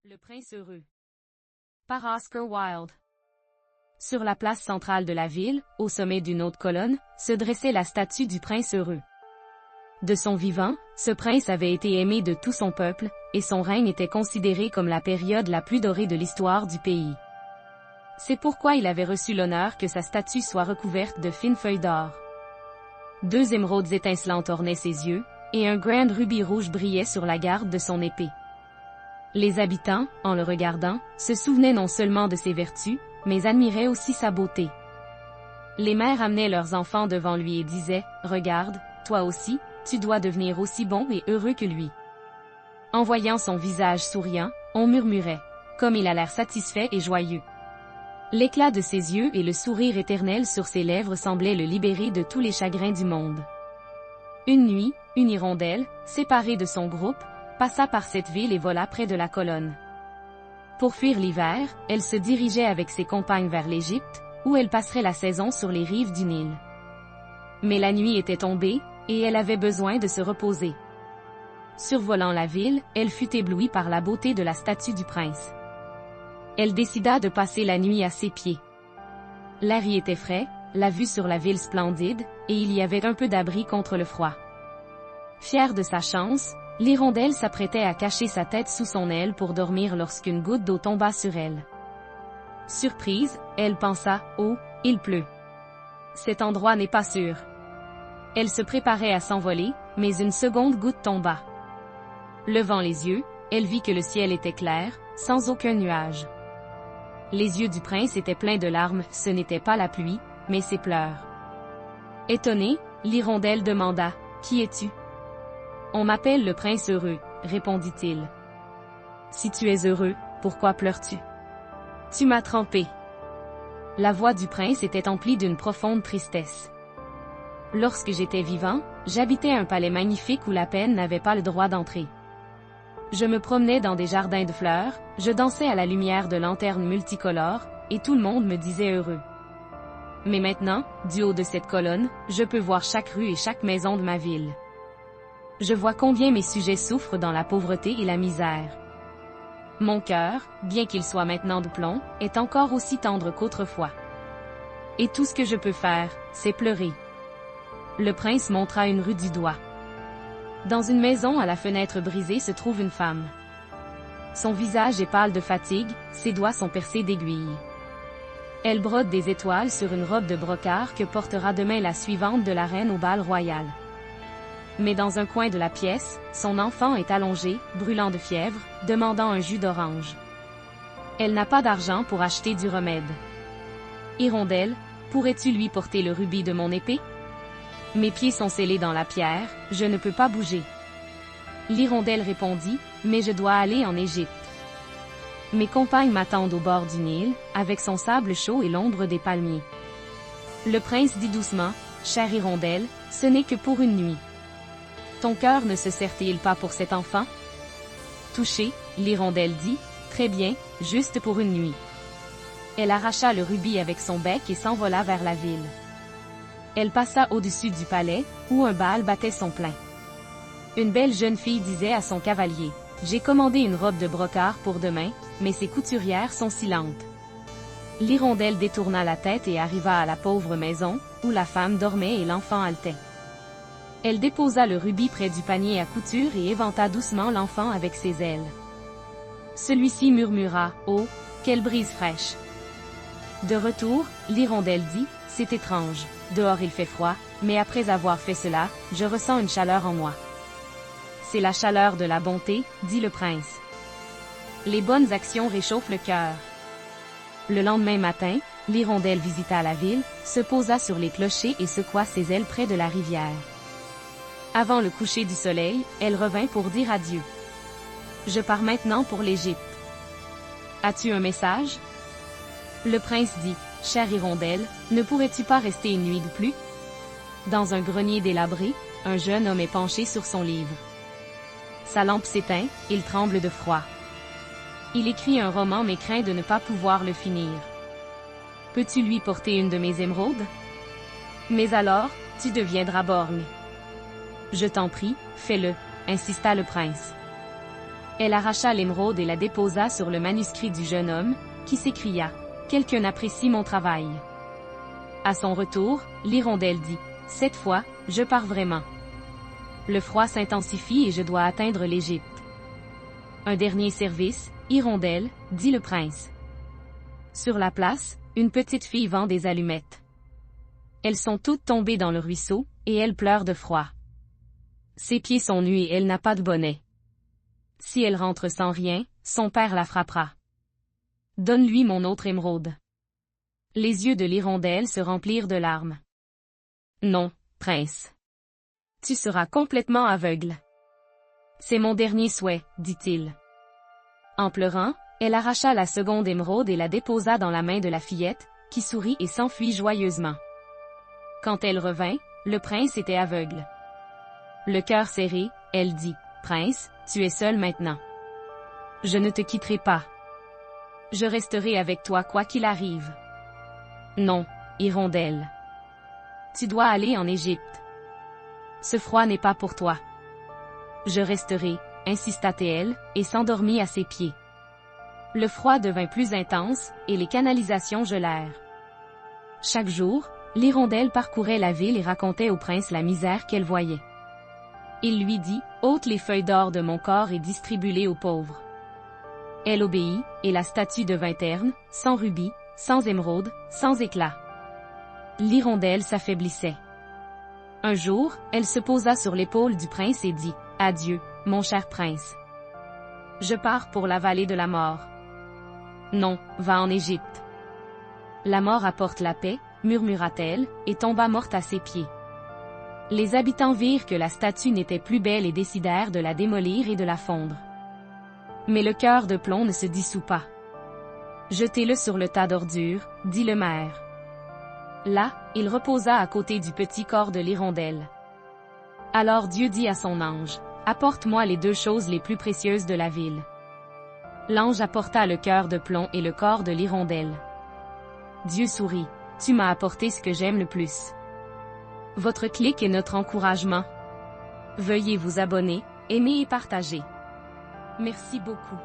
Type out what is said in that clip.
Le prince heureux. Par Oscar Wilde. Sur la place centrale de la ville, au sommet d'une haute colonne, se dressait la statue du prince heureux. De son vivant, ce prince avait été aimé de tout son peuple, et son règne était considéré comme la période la plus dorée de l'histoire du pays. C'est pourquoi il avait reçu l'honneur que sa statue soit recouverte de fines feuilles d'or. 2 émeraudes étincelantes ornaient ses yeux, et un grand rubis rouge brillait sur la garde de son épée. Les habitants, en le regardant, se souvenaient non seulement de ses vertus, mais admiraient aussi sa beauté. Les mères amenaient leurs enfants devant lui et disaient « Regarde, toi aussi, tu dois devenir aussi bon et heureux que lui. » En voyant son visage souriant, on murmurait « Comme il a l'air satisfait et joyeux. » L'éclat de ses yeux et le sourire éternel sur ses lèvres semblaient le libérer de tous les chagrins du monde. Une nuit, une hirondelle, séparée de son groupe, passa par cette ville et vola près de la colonne. Pour fuir l'hiver, elle se dirigeait avec ses compagnes vers l'Égypte, où elle passerait la saison sur les rives du Nil. Mais la nuit était tombée, et elle avait besoin de se reposer. Survolant la ville, elle fut éblouie par la beauté de la statue du prince. Elle décida de passer la nuit à ses pieds. L'air y était frais, la vue sur la ville splendide, et il y avait un peu d'abri contre le froid. Fière de sa chance, l'hirondelle s'apprêtait à cacher sa tête sous son aile pour dormir lorsqu'une goutte d'eau tomba sur elle. Surprise, elle pensa « Oh, il pleut. Cet endroit n'est pas sûr. » Elle se préparait à s'envoler, mais une seconde goutte tomba. Levant les yeux, elle vit que le ciel était clair, sans aucun nuage. Les yeux du prince étaient pleins de larmes, ce n'était pas la pluie, mais ses pleurs. Étonnée, l'hirondelle demanda « Qui es-tu » ? « On m'appelle le prince heureux, répondit-il. Si tu es heureux, pourquoi pleures-tu? Tu m'as trompé. La voix du prince était emplie d'une profonde tristesse. Lorsque j'étais vivant, j'habitais un palais magnifique où la peine n'avait pas le droit d'entrer. Je me promenais dans des jardins de fleurs, je dansais à la lumière de lanternes multicolores, et tout le monde me disait heureux. Mais maintenant, du haut de cette colonne, je peux voir chaque rue et chaque maison de ma ville. Je vois combien mes sujets souffrent dans la pauvreté et la misère. Mon cœur, bien qu'il soit maintenant de plomb, est encore aussi tendre qu'autrefois. Et tout ce que je peux faire, c'est pleurer. Le prince montra une rue du doigt. Dans une maison à la fenêtre brisée se trouve une femme. Son visage est pâle de fatigue, ses doigts sont percés d'aiguilles. Elle brode des étoiles sur une robe de brocart que portera demain la suivante de la reine au bal royal. Mais dans un coin de la pièce, son enfant est allongé, brûlant de fièvre, demandant un jus d'orange. Elle n'a pas d'argent pour acheter du remède. Hirondelle, pourrais-tu lui porter le rubis de mon épée? Mes pieds sont scellés dans la pierre, je ne peux pas bouger. L'hirondelle répondit, mais je dois aller en Égypte. Mes compagnes m'attendent au bord du Nil, avec son sable chaud et l'ombre des palmiers. Le prince dit doucement, chère hirondelle, ce n'est que pour une nuit. Ton cœur ne se serre-t-il pas pour cet enfant? Touchée, l'hirondelle dit, très bien, juste pour une nuit. Elle arracha le rubis avec son bec et s'envola vers la ville. Elle passa au-dessus du palais, où un bal battait son plein. Une belle jeune fille disait à son cavalier, j'ai commandé une robe de brocart pour demain, mais ses couturières sont si lentes. L'hirondelle détourna la tête et arriva à la pauvre maison, où la femme dormait et l'enfant haletait. Elle déposa le rubis près du panier à couture et éventa doucement l'enfant avec ses ailes. Celui-ci murmura « Oh, quelle brise fraîche !» De retour, l'hirondelle dit « C'est étrange, dehors il fait froid, mais après avoir fait cela, je ressens une chaleur en moi. » « C'est la chaleur de la bonté, dit le prince. Les bonnes actions réchauffent le cœur. Le lendemain matin, l'hirondelle visita la ville, se posa sur les clochers et secoua ses ailes près de la rivière. Avant le coucher du soleil, elle revint pour dire adieu. Je pars maintenant pour l'Égypte. As-tu un message? Le prince dit, chère hirondelle, ne pourrais-tu pas rester une nuit de plus? Dans un grenier délabré, un jeune homme est penché sur son livre. Sa lampe s'éteint, il tremble de froid. Il écrit un roman mais craint de ne pas pouvoir le finir. Peux-tu lui porter une de mes émeraudes? Mais alors, tu deviendras borgne. Je t'en prie, fais-le, insista le prince. Elle arracha l'émeraude et la déposa sur le manuscrit du jeune homme, qui s'écria « Quelqu'un apprécie mon travail. » À son retour, l'hirondelle dit « Cette fois, je pars vraiment. Le froid s'intensifie et je dois atteindre l'Égypte. » Un dernier service, hirondelle, dit le prince. Sur la place, une petite fille vend des allumettes. Elles sont toutes tombées dans le ruisseau, et elle pleure de froid. Ses pieds sont nus et elle n'a pas de bonnet. Si elle rentre sans rien, son père la frappera. Donne-lui mon autre émeraude. Les yeux de l'hirondelle se remplirent de larmes. Non, prince. Tu seras complètement aveugle. C'est mon dernier souhait, dit-il. En pleurant, elle arracha la seconde émeraude et la déposa dans la main de la fillette, qui sourit et s'enfuit joyeusement. Quand elle revint, le prince était aveugle. Le cœur serré, elle dit, « Prince, tu es seul maintenant. Je ne te quitterai pas. Je resterai avec toi quoi qu'il arrive. » Non, hirondelle. Tu dois aller en Égypte. Ce froid n'est pas pour toi. Je resterai, insista-t-elle, et s'endormit à ses pieds. Le froid devint plus intense, et les canalisations gelèrent. Chaque jour, l'hirondelle parcourait la ville et racontait au prince la misère qu'elle voyait. Il lui dit, « Ôte les feuilles d'or de mon corps et distribue-les aux pauvres. » Elle obéit, et la statue devint terne, sans rubis, sans émeraude, sans éclat. L'hirondelle s'affaiblissait. Un jour, elle se posa sur l'épaule du prince et dit, « Adieu, mon cher prince. Je pars pour la vallée de la mort. » Non, va en Égypte. La mort apporte la paix, murmura-t-elle, et tomba morte à ses pieds. Les habitants virent que la statue n'était plus belle et décidèrent de la démolir et de la fondre. Mais le cœur de plomb ne se dissout pas. Jetez-le sur le tas d'ordures, dit le maire. Là, il reposa à côté du petit corps de l'hirondelle. Alors Dieu dit à son ange, « Apporte-moi les deux choses les plus précieuses de la ville. » L'ange apporta le cœur de plomb et le corps de l'hirondelle. Dieu sourit, « Tu m'as apporté ce que j'aime le plus. » Votre clic est notre encouragement. Veuillez vous abonner, aimer et partager. Merci beaucoup.